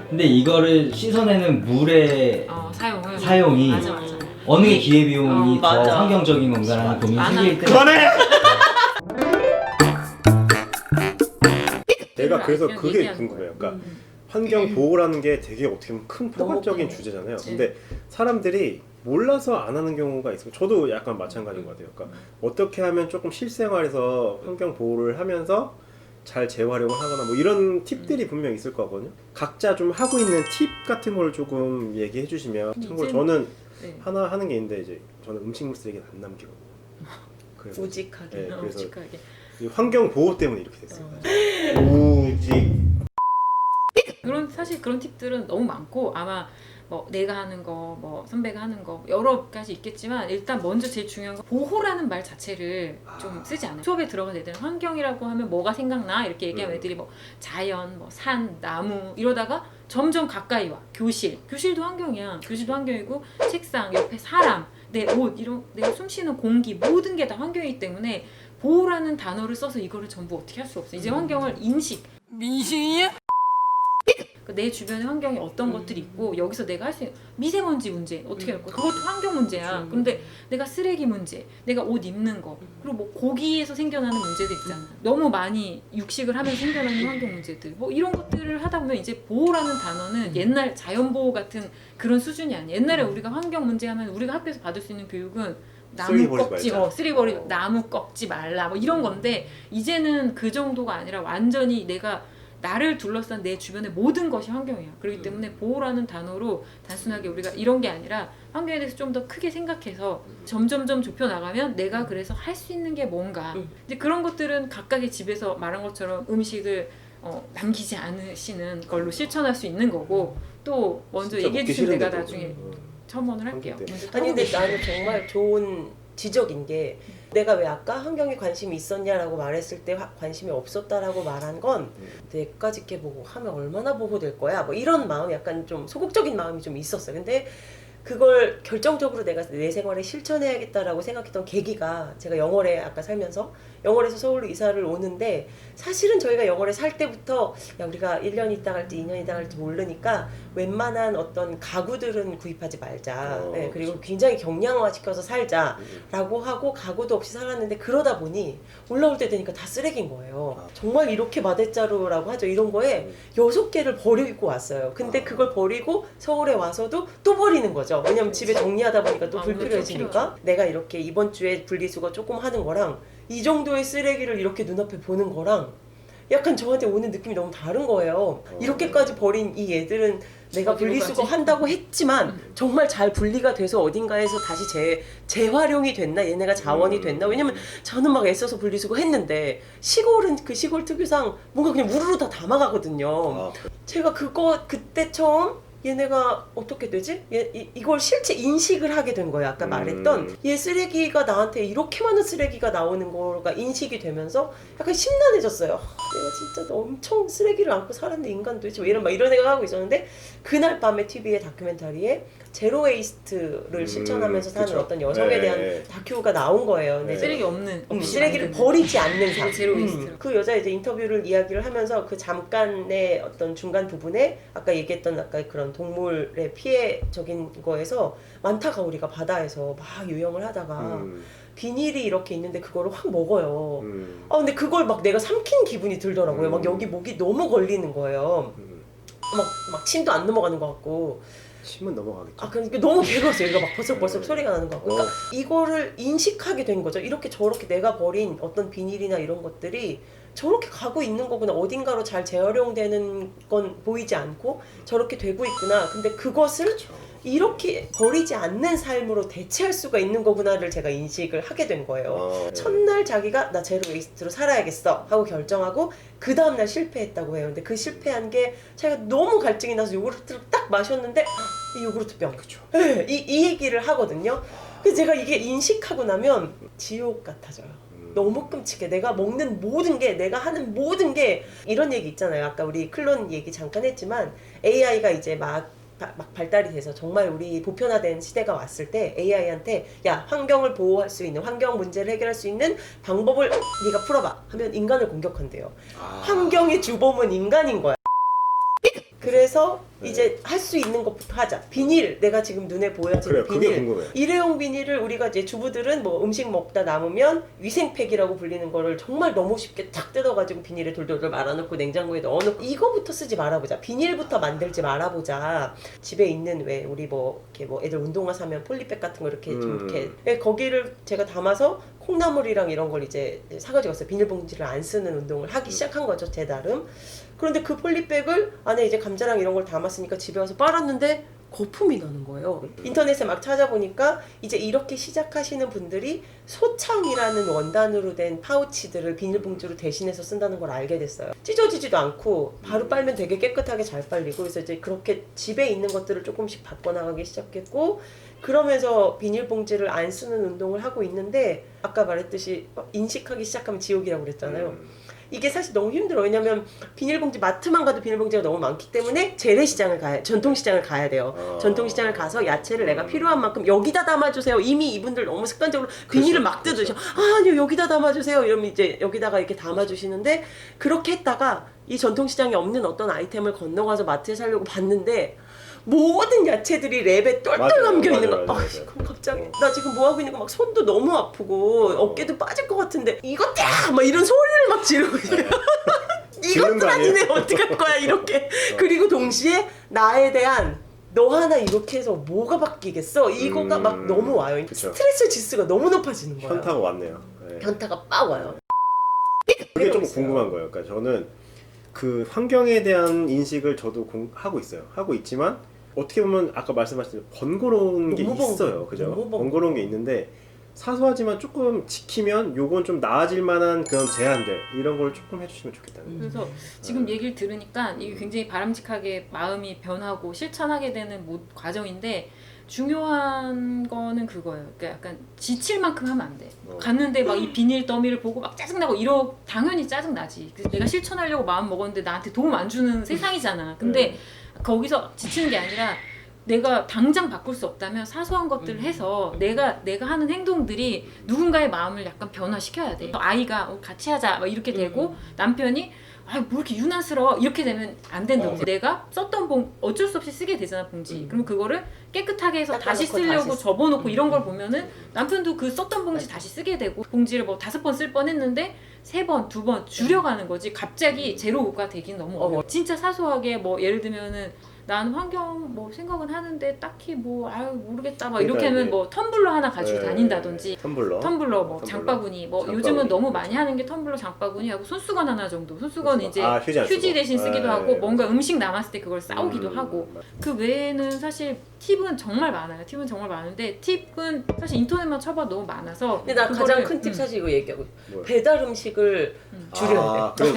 근데 이거를 씻어내는 물의 사용이 맞아. 어느 게 기회비용이 더 맞아. 환경적인 건가라는 고민이 많아. 생길 때 그만해! 내가 그걸 그래서 그냥 그게 얘기하는 궁금해요. 거예요. 그러니까 환경 보호라는 게 되게 어떻게 보면 큰 포괄적인 커요. 주제잖아요. 근데 사람들이 몰라서 안 하는 경우가 있어요. 저도 약간 마찬가지인 것 같아요. 그러니까 어떻게 하면 조금 실생활에서 환경 보호를 하면서 잘 재활용을 하거나 뭐 이런 팁들이 분명 있을 거거든요. 각자 좀 하고 있는 팁 같은 걸 조금 얘기해 주시면. 참고로 저는 네. 하나 하는 게 있는데 이제 저는 음식물 쓰레기는 안 남기거든요. 그래서 우직하게. 네, 그래서 솔직하게. 이 환경 보호 때문에 이렇게 됐어요. 우직. 사실 그런 팁들은 너무 많고 아마 뭐 내가 하는 거, 뭐 선배가 하는 거 여러 가지 있겠지만 일단 먼저 제일 중요한 건 보호라는 말 자체를 좀 쓰지 않아요. 수업에 들어간 애들은 환경이라고 하면 뭐가 생각나 이렇게 얘기하면 애들이 뭐 자연, 뭐 산, 나무 이러다가 점점 가까이 와. 교실도 환경이야. 교실도 환경이고 책상 옆에 사람, 내 옷 이런 내가 숨쉬는 공기 모든 게 다 환경이기 때문에 보호라는 단어를 써서 이거를 전부 어떻게 할 수 없어. 이제 환경을 민식이야? 내 주변의 환경에 어떤 것들이 있고 여기서 내가 할 수 있는 미세먼지 문제 어떻게 할 거야? 그것도 환경 문제야. 그런데 내가 쓰레기 문제, 내가 옷 입는 거 그리고 뭐 고기에서 생겨나는 문제들 있잖아. 너무 많이 육식을 하면서 생겨나는 환경 문제들 뭐 이런 것들을 하다 보면 이제 보호라는 단어는 옛날 자연보호 같은 그런 수준이 아니야. 옛날에 우리가 환경 문제 하면 우리가 학교에서 받을 수 있는 교육은 나무 쓰레기 버리지 꺾지, 말자. 쓰레기 버리 나무 꺾지 말라 뭐 이런 건데 이제는 그 정도가 아니라 완전히 내가 나를 둘러싼 내 주변의 모든 것이 환경이야. 그렇기 때문에 보호라는 단어로 단순하게 우리가 이런 게 아니라 환경에 대해서 좀 더 크게 생각해서 점점점 좁혀 나가면 내가 그래서 할 수 있는 게 뭔가. 이제 그런 것들은 각각의 집에서 말한 것처럼 음식을 남기지 않으시는 걸로 실천할 수 있는 거고 또 먼저 진짜 얘기해 먹기 주시면 내가 싫은데도. 나중에 첨언을 할게요. 환경 때문에. 먼저 아니 근데 해보시죠. 나는 정말 좋은 지적인 게 내가 왜 아까 환경에 관심이 있었냐라고 말했을 때 관심이 없었다라고 말한 건 내까지 게 보고 하면 얼마나 보호될 거야 뭐 이런 마음이 약간 좀 소극적인 마음이 좀 있었어요. 근데 그걸 결정적으로 내가 내 생활에 실천해야겠다라고 생각했던 계기가 제가 영월에 아까 살면서 영월에서 서울로 이사를 오는데 사실은 저희가 영월에 살 때부터 야 우리가 1년 있다 갈지 2년 있다 갈지 모르니까 웬만한 어떤 가구들은 구입하지 말자. 네, 그리고 굉장히 경량화시켜서 살자라고 하고 가구도 없이 살았는데 그러다 보니 올라올 때 되니까 다 쓰레기인 거예요. 정말 이렇게 마대자루라고 하죠. 이런 거에 6개를 버리고 왔어요. 근데 그걸 버리고 서울에 와서도 또 버리는 거죠. 왜냐면 집에 정리하다 보니까 또 불필요해지니까 내가 이렇게 이번 주에 분리수거 조금 하는 거랑 이 정도의 쓰레기를 이렇게 눈앞에 보는 거랑 약간 저한테 오는 느낌이 너무 다른 거예요. 이렇게까지 버린 이 애들은 내가 분리수거 한다고 했지만 정말 잘 분리가 돼서 어딘가에서 다시 재활용이 됐나 얘네가 자원이 됐나. 왜냐면 저는 막 애써서 분리수거 했는데 시골은 그 시골 특유상 뭔가 그냥 우르르 다 담아가거든요. 제가 그때 처음 얘네가 어떻게 되지? 이걸 실제 인식을 하게 된 거예요. 아까 말했던 얘 쓰레기가 나한테 이렇게 많은 쓰레기가 나오는 거가 인식이 되면서 약간 심란해졌어요. 내가 진짜 엄청 쓰레기를 안고 살았는데 인간 도대체 왜 이런 생각하고 있었는데 그날 밤에 TV의 다큐멘터리에 제로 웨이스트를 실천하면서 사는 그쵸. 어떤 여성에 대한 다큐가 나온 거예요. 근데 쓰레기 없는 쓰레기를 버리지 않는 삶. 제로 웨이스트로. 그 여자 이제 인터뷰를 이야기를 하면서 그 잠깐의 어떤 중간 부분에 아까 얘기했던 아까 그런 동물의 피해적인 거에서 많다가 우리가 바다에서 막 유영을 하다가 비닐이 이렇게 있는데 그거를 확 먹어요. 근데 그걸 막 내가 삼킨 기분이 들더라고요. 막 여기 목이 너무 걸리는 거예요. 막 침도 안 넘어가는 것 같고. 침은 넘어가겠죠. 그러니까 너무 괴로웠어요. 이거 막 벌썩벌썩 소리가 나는 것 같고. 그러니까 이거를 인식하게 된 거죠. 이렇게 저렇게 내가 버린 어떤 비닐이나 이런 것들이 저렇게 가고 있는 거구나. 어딘가로 잘 재활용되는 건 보이지 않고 저렇게 되고 있구나. 근데 그것을 이렇게 버리지 않는 삶으로 대체할 수가 있는 거구나를 제가 인식을 하게 된 거예요. 첫날 자기가 나 제로 웨이스트로 살아야겠어 하고 결정하고 그 다음날 실패했다고 해요. 근데 그 실패한 게 자기가 너무 갈증이 나서 요구르트를 딱 마셨는데 이 요구르트병. 그쵸. 네, 이 얘기를 하거든요. 그래서 제가 이게 인식하고 나면 지옥 같아져요. 너무 끔찍해. 내가 먹는 모든 게, 내가 하는 모든 게 이런 얘기 있잖아요. 아까 우리 클론 얘기 잠깐 했지만 AI가 이제 막 발달이 돼서 정말 우리 보편화된 시대가 왔을 때 AI한테 야 환경을 보호할 수 있는 환경 문제를 해결할 수 있는 방법을 네가 풀어봐 하면 인간을 공격한대요. 환경의 주범은 인간인 거야. 그래서 그래서 이제 할 수 있는 것부터 하자. 비닐, 내가 지금 눈에 보여지는 그래요. 그게 비닐. 궁금해요. 일회용 비닐을 우리가 이제 주부들은 뭐 음식 먹다 남으면 위생팩이라고 불리는 거를 정말 너무 쉽게 탁 뜯어가지고 비닐에 돌돌돌 말아놓고 냉장고에 넣어놓고 이거부터 쓰지 말아보자. 비닐부터 만들지 말아보자. 집에 있는 왜 우리 뭐 이렇게 뭐 애들 운동화 사면 폴리백 같은 거 이렇게 좀 이렇게 거기를 제가 담아서 콩나물이랑 이런 걸 이제 사가지고 왔어요. 비닐봉지를 안 쓰는 운동을 하기 시작한 거죠, 제 나름. 그런데 그 폴리백을 안에 이제 감자랑 이런 걸 담았으니까 집에 와서 빨았는데 거품이 나는 거예요. 인터넷에 막 찾아보니까 이제 이렇게 시작하시는 분들이 소창이라는 원단으로 된 파우치들을 비닐봉지로 대신해서 쓴다는 걸 알게 됐어요. 찢어지지도 않고 바로 빨면 되게 깨끗하게 잘 빨리고, 그래서 이제 그렇게 집에 있는 것들을 조금씩 바꿔나가기 시작했고, 그러면서 비닐봉지를 안 쓰는 운동을 하고 있는데, 아까 말했듯이 인식하기 시작하면 지옥이라고 그랬잖아요. 이게 사실 너무 힘들어. 왜냐면 비닐봉지, 마트만 가도 비닐봉지가 너무 많기 때문에 재래시장을 전통시장을 가야 돼요. 전통시장을 가서 야채를 내가 필요한 만큼 여기다 담아주세요. 이미 이분들 너무 습관적으로 비닐을 막 뜯으셔. 아니요, 여기다 담아주세요. 이러면 이제 여기다가 이렇게 담아주시는데, 그렇게 했다가 이 전통시장에 없는 어떤 아이템을 건너가서 마트에 사려고 봤는데 모든 야채들이 랩에 똘똘 감겨있는 거. 그럼 갑자기 나 지금 뭐하고 있는 거 막 손도 너무 아프고 어깨도 빠질 것 같은데 이것들아! 막 이런 소리를 막 지르고 있어요. 이것들 아니네, 어떡할 거야 이렇게. 그리고 동시에 나에 대한 너 하나 이렇게 해서 뭐가 바뀌겠어? 이거가 막 너무 와요. 그쵸. 스트레스 지수가 너무 높아지는 거예요. 현타가 왔네요. 네. 현타가 빡 와요. 그게 좀 궁금한 거예요. 그러니까 저는 그 환경에 대한 인식을 저도 하고 있어요. 하고 있지만 어떻게 보면 아까 말씀하신 번거로운 게 있어요. 그죠? 번거로운 게 있는데 사소하지만 조금 지키면 요건 좀 나아질 만한 그런 제안들 이런 걸 조금 해주시면 좋겠다는. 그래서 지금 얘기를 들으니까 이게 굉장히 바람직하게 마음이 변하고 실천하게 되는 과정인데, 중요한 거는 그거예요. 그러니까 약간 지칠 만큼 하면 안 돼. 갔는데 막 이 비닐 더미를 보고 막 짜증나고 당연히 짜증나지. 그래서 내가 실천하려고 마음 먹었는데 나한테 도움 안 주는 세상이잖아. 근데 거기서 지치는 게 아니라 내가 당장 바꿀 수 없다면 사소한 것들을 해서 내가 하는 행동들이 누군가의 마음을 약간 변화시켜야 돼. 아이가 같이 하자 막 이렇게 되고 남편이 아, 뭐 이렇게 유난스러워 이렇게 되면 안 된다고. 내가 썼던 어쩔 수 없이 쓰게 되잖아, 봉지. 그럼 그거를 깨끗하게 해서 다시 쓰려고 접어놓고 이런 걸 보면은 남편도 그 썼던 봉지 다시 쓰게 되고, 봉지를 뭐 5번 쓸 뻔했는데 3번, 2번 줄여가는 거지. 갑자기 제로가 되긴 너무 어려워. 진짜 사소하게 뭐 예를 들면은 난 환경 뭐 생각은 하는데 딱히 뭐 아유 모르겠다 막 이렇게 하면 뭐 텀블러 하나 가지고 다닌다든지, 텀블러 뭐 장바구니 뭐 요즘은 너무 많이 하는 게 텀블러, 장바구니 하고 손수건 하나 정도. 손수건 이제 휴지 대신 쓰기도 하고 뭔가 음식 남았을 때 그걸 싸우기도 하고. 그 외에는 사실 팁은 정말 많아요. 팁은 정말 많은데 팁은 사실 인터넷만 쳐봐도 너무 많아서. 근데 나 가장 큰 팁 사실 이거 얘기하고 배달 음식을 줄여야 돼.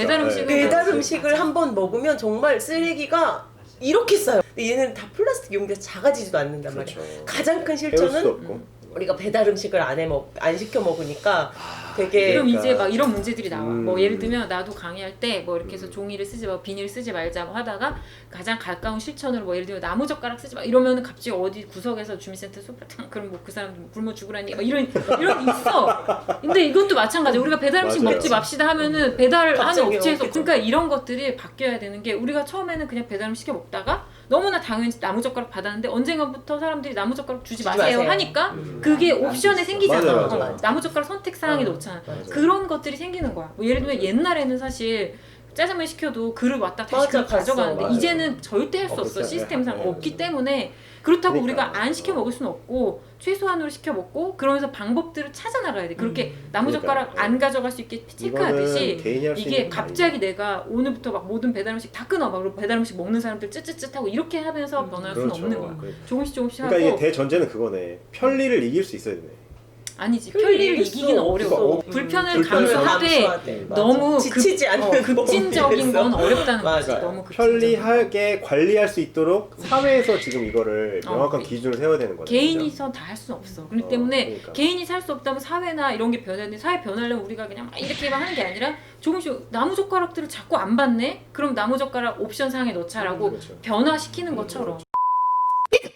배달 음식을 한번 먹으면 정말 쓰레기가 이렇게 싸요. 근데 얘는 다 플라스틱 용기에서 작아지지도 않는단 말이야. 가장 큰 실천은 우리가 배달 음식을 안 시켜 먹으니까 되게. 그럼 이제 막 이런 문제들이 나와. 뭐 예를 들면 나도 강의할 때 뭐 이렇게 해서 종이를 쓰지 마, 비닐 쓰지 말자 뭐 하다가 가장 가까운 실천으로 뭐 예를 들면 나무젓가락 쓰지 마 이러면은 갑자기 어디 구석에서 주민센터 소프트 그럼 뭐 그 사람 굶어 죽으라니 막 이런 있어. 근데 이것도 마찬가지야. 우리가 배달 음식 먹지 맙시다 하면은 배달하는 업체에서 그러니까 이런 것들이 바뀌어야 되는 게, 우리가 처음에는 그냥 배달 음식 시켜 먹다가 너무나 당연히 나무젓가락 받았는데 언젠가부터 사람들이 나무젓가락 주지 마세요 하니까 그게 옵션에 생기잖아. 맞아. 나무젓가락 선택 사항이 놓잖아. 그런 것들이 생기는 거야. 뭐 예를 들면 옛날에는 사실 짜장면 시켜도 그릇 왔다 다시 그릇 가져가는데 이제는 절대 할 수 없어. 시스템상 없기 때문에. 그렇다고 우리가 안 시켜 먹을 수는 없고 최소한으로 시켜 먹고, 그러면서 방법들을 찾아 나가야 돼. 그렇게 나무젓가락 안 가져갈 수 있게 체크하듯이 이게 갑자기 내가 오늘부터 막 모든 배달 음식 다 끊어 막 배달 음식 먹는 사람들 쯧쯧쯧 하고 이렇게 하면서 변할 수는 없는 거야. 조금씩 그러니까 하고. 이게 대전제는 그거네. 편리를 이길 수 있어야 되네. 아니지, 편리를 이기기는 어려워. 불편을 감수하되 너무 지치지 않는 급진적인 건 어렵다는 거지. 너무 편리하게 관리할 수 있도록 사회에서 지금 이거를 명확한 기준을 세워야 되는 거죠. 개인이서 다 할 수는 없어. 그렇기 때문에 그러니까. 개인이 살 수 없다면 사회나 이런 게 변해야 돼. 사회 변하려면 우리가 그냥 막 이렇게만 하는 게 아니라 조금씩 나무젓가락들을 자꾸 안 받네? 그럼 나무젓가락 옵션 사항에 넣자라고 변화시키는 것처럼.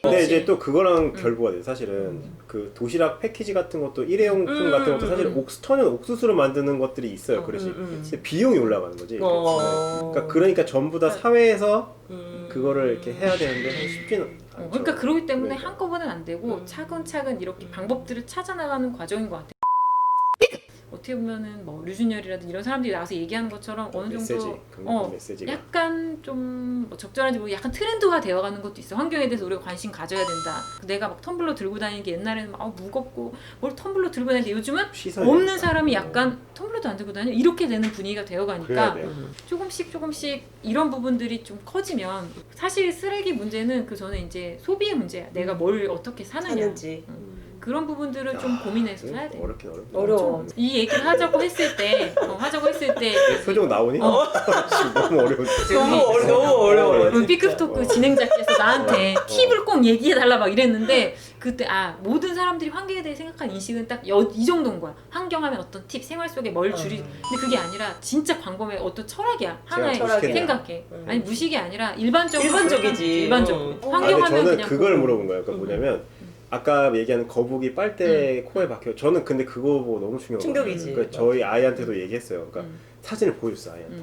근데 이제 또 그거랑 결부가 돼요. 사실은 그 도시락 패키지 같은 것도 일회용품 같은 것도 사실 천연 옥수수로 만드는 것들이 있어요. 그릇이 근데 비용이 올라가는 거지. 그러니까 전부 다 사회에서 그거를 이렇게 해야 되는데 쉽지는 않죠. 그러니까 그러기 때문에 그러니까. 한꺼번은 안 되고 차근차근 이렇게 방법들을 찾아나가는 과정인 것 같아요. 어떻게 보면은 뭐 류준열이라든지 이런 사람들이 나와서 얘기하는 것처럼 어느 메시지, 정도 강력한 메시지가 약간 좀뭐 적절한지 모르고 약간 트렌드화 되어가는 것도 있어. 환경에 대해서 우리가 관심 가져야 된다. 내가 막 텀블러 들고 다니는 게 옛날에는 막 무겁고 뭘 텀블러 들고 다니는데 요즘은 시선이 없는 있다. 사람이 약간 텀블러도 안 들고 다녀 이렇게 되는 분위기가 그래야 되어가니까 돼요. 조금씩 이런 부분들이 좀 커지면 사실 쓰레기 문제는 그 전에 이제 소비의 문제야. 내가 뭘 어떻게 사느냐. 그런 부분들을 좀 고민해서 사야 돼. 어렵긴 어렵다. 어려워. 이 얘기를 하자고 했을 때 표정 나오니? 지금 너무 어려워. 너무 어려워요. 우리 B급 토크 진행자께서 나한테 팁을 꼭 얘기해달라 막 이랬는데 그때 모든 사람들이 환경에 대해 생각한 인식은 딱 이 정도인 거야. 환경하면 어떤 팁, 생활 속에 뭘 줄이 근데 그게 아니라 진짜 광범위한 어떤 철학이야. 하나의 철학이야. 생각해. 아니 무식이 아니라 일반적으로 일반적이지. 일반적으로. 근데 환경하면 저는 그냥 그걸 그거. 물어본 거예요. 그러니까 뭐냐면 아까 얘기하는 거북이 빨대 코에 박혀. 저는 근데 그거 보고 너무 충격이지. 그러니까 저희 아이한테도 얘기했어요. 그러니까 사진을 보여줬어 아이한테.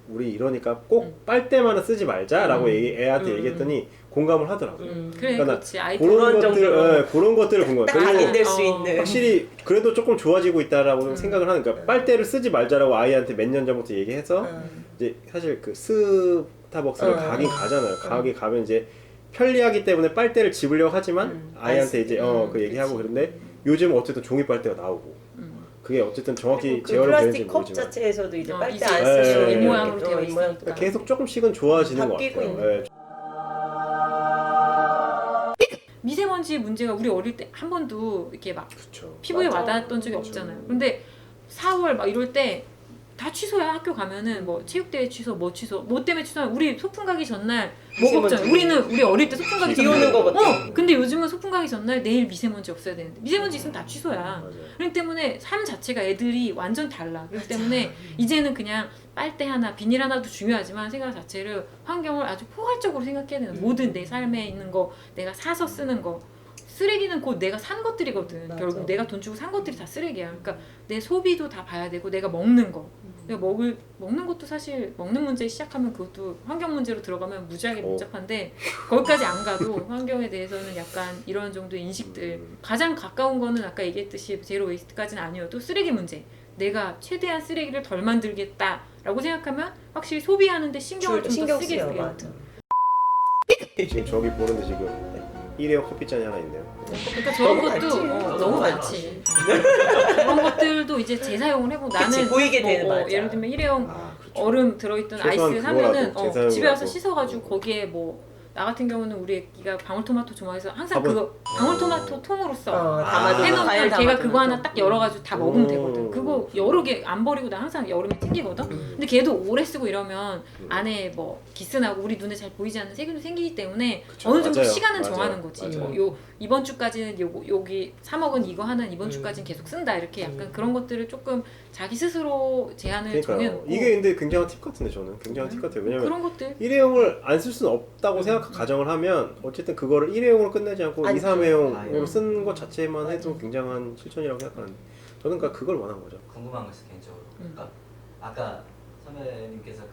우리 이러니까 꼭 빨대만은 쓰지 말자라고 애한테 얘기했더니 공감을 하더라고. 요 그래 그러니까 그렇지. 아이들 그런 정도로 그런 것들을 본 거예요. 딱 그리고 각인될 수 있는. 확실히 그래도 조금 좋아지고 있다라고 생각을 하니까 빨대를 쓰지 말자라고 아이한테 몇 년 전부터 얘기해서 이제 사실 그 스타벅스를 가긴 가잖아요. 가게 가면 이제 편리하기 때문에 빨대를 집으려고 하지만 아이한테 이제 그 얘기하고 그런데 요즘 어쨌든 종이 빨대가 나오고 그게 어쨌든 정확히 그 재활용 되는지 플라스틱 컵 모르지만 자체에서도 이제 빨대 이제 안 네, 쓰고 이 모양으로 되어 있으니까. 그러니까 계속 조금씩은 좋아지는 것 바뀌고 같아요. 있는 네. 미세먼지 문제가 우리 어릴 때 한 번도 이렇게 막 그렇죠. 피부에 맞아. 와닿았던 적이 없잖아요. 근데 4월 막 이럴 때 다 취소야. 학교 가면은 뭐 체육대회 취소, 뭐 때문에 취소하면 우리 소풍 가기 전날 먹었잖아요. 미세먼지. 우리 어릴 때 소풍 가기 비 전날 오는 거 같아. 근데 요즘은 소풍 가기 전날 내일 미세먼지 없어야 되는데 미세먼지 있으면 다 취소야. 맞아요. 그렇기 때문에 삶 자체가 애들이 완전 달라. 그렇기 때문에 이제는 그냥 빨대 하나, 비닐 하나도 중요하지만 생각 자체를 환경을 아주 포괄적으로 생각해야 되는 모든 내 삶에 있는 거, 내가 사서 쓰는 거. 쓰레기는 곧 내가 산 것들이거든. 맞아. 결국 내가 돈 주고 산 것들이 다 쓰레기야. 그러니까 내 소비도 다 봐야 되고 내가 먹는 거. 내가 먹는 것도 사실 먹는 문제 시작하면 그것도 환경 문제로 들어가면 무지하게 복잡한데 거기까지 안 가도 환경에 대해서는 약간 이런 정도의 인식들 가장 가까운 거는 아까 얘기했듯이 제로 웨이스트까지는 아니어도 쓰레기 문제. 내가 최대한 쓰레기를 덜 만들겠다라고 생각하면 확실히 소비하는데 신경을 좀 더 쓰게 쓰여. 돼요. 맞아. 지금 저기 보는데 지금 일회용 커피잔이 하나 있네요. 그러니까 저런 너무 것도 많지. 너무 많지. 그런 것들도 이제 재사용을 해보고 그치, 나는 보이게 되는 맞아. 예를 들면 일회용 그렇죠. 얼음 들어있던 최소한 아이스 사면은 그거라도 재사용이라도. 집에 와서 씻어가지고 거기에 뭐 나 같은 경우는 우리 애기가 방울토마토 좋아해서 항상 화분? 그거 방울토마토 통으로 써. 담아두고 해놓으면 과일 걔가 담아두고. 그거 하나 딱 열어가지고 다 먹으면 되거든. 그거 여러 개 안 버리고 나 항상 여름에 튕기거든. 근데 걔도 오래 쓰고 이러면 안에 뭐 기스나고 우리 눈에 잘 보이지 않는 세균도 생기기 때문에 그쵸, 어느 정도 맞아요. 시간은 맞아요. 정하는 거지. 맞아요. 뭐 요 이번 주까지는 여기 3억은 이거 하는 이번 주까지는 계속 쓴다 이렇게 약간 그런 것들을 조금 자기 스스로 제한을 그러니까요. 정해놓고 이게 근데 굉장한 팁 같은데 저는 굉장한 팁 같아요. 왜냐면 그런 것들 일회용을 안 쓸 수는 없다고 생각 가정을 하면 어쨌든 그거를 일회용으로 끝내지 않고 아니, 2, 3회용으로 그렇죠. 쓰는 것 자체만 해도 굉장한 실천이라고 생각하는데 저는 그러니까 그걸 원한 거죠. 궁금한 거 있어 개인적으로. 그러니까 아까 선배님께서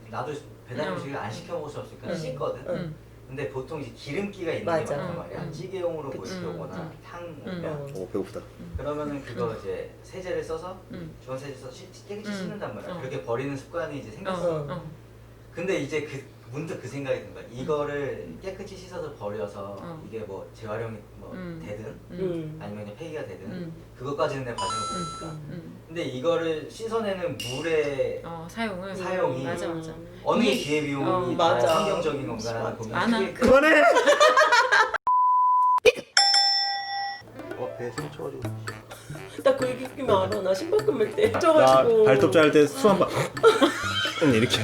나도 배달 음식을 안 시켜 먹을 수 없으니까 씻거든. 근데 보통 이제 기름기가 있는 맞아. 게 많단 말이야. 찌개용으로 뭐 그치. 이렇게 오거나 탕 오면 오 배고프다. 그러면은 그거 이제 세제를 써서 주방 세제 써서 깨끗이 씻는단 말이야. 그렇게 버리는 습관이 이제 생겼어. 근데 이제 문득 그 생각이 든 거야. 이거를 깨끗이 씻어서 버려서 이게 뭐 재활용이 뭐 되든 아니면 그냥 폐기가 되든 그것까지는 내 과정을 보니까. 근데 이거를 씻어내는 물의 사용이 맞아. 어느 게 이게- 기회비용이 맞아. 더 환경적인 건가라는 고민이 많아. 크게 그만해. 배 상처가지고. 나 그 얘기 끼면 알아. 나 신발 끊을 때. 나 쪄가지고. 발톱 자를 때 수 한 번. 이렇게.